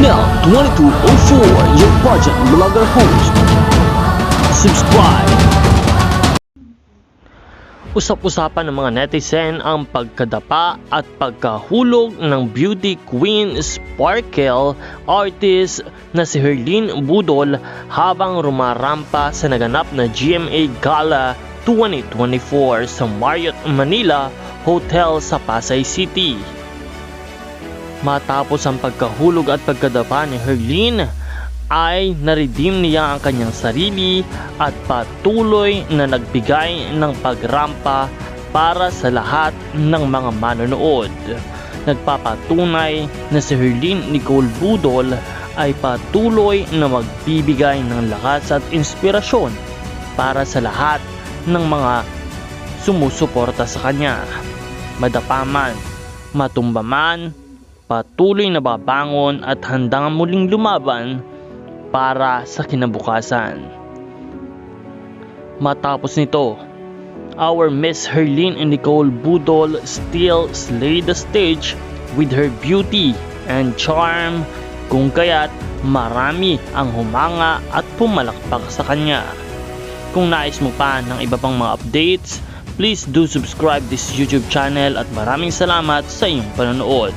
Mel 2204, your project vlogger host. Subscribe. Usap-usapan ng mga netizen ang pagkadapa at pagkahulog ng beauty queen sparkle artist na si Herlyn Budol habang rumarampa sa naganap na GMA Gala 2024 sa Marriott Manila Hotel sa Pasay City. Matapos ang pagkahulog at pagkadapa ni Herlyn, ay naredeem niya ang kanyang sarili at patuloy na nagbigay ng pagrampa para sa lahat ng mga manonood. Nagpapatunay na si Herlyn Nicole Budol ay patuloy na magbibigay ng lakas at inspirasyon para sa lahat ng mga sumusuporta sa kanya. Madapa man, matumba man, patuloy na babangon at handang muling lumaban para sa kinabukasan. Matapos nito, our Miss Herlyn Nicole Budol still slayed the stage with her beauty and charm, kung kaya't marami ang humanga at pumalakpak sa kanya. Kung nais mo pa ng iba pang mga updates, please do subscribe this YouTube channel at maraming salamat sa iyong panonood.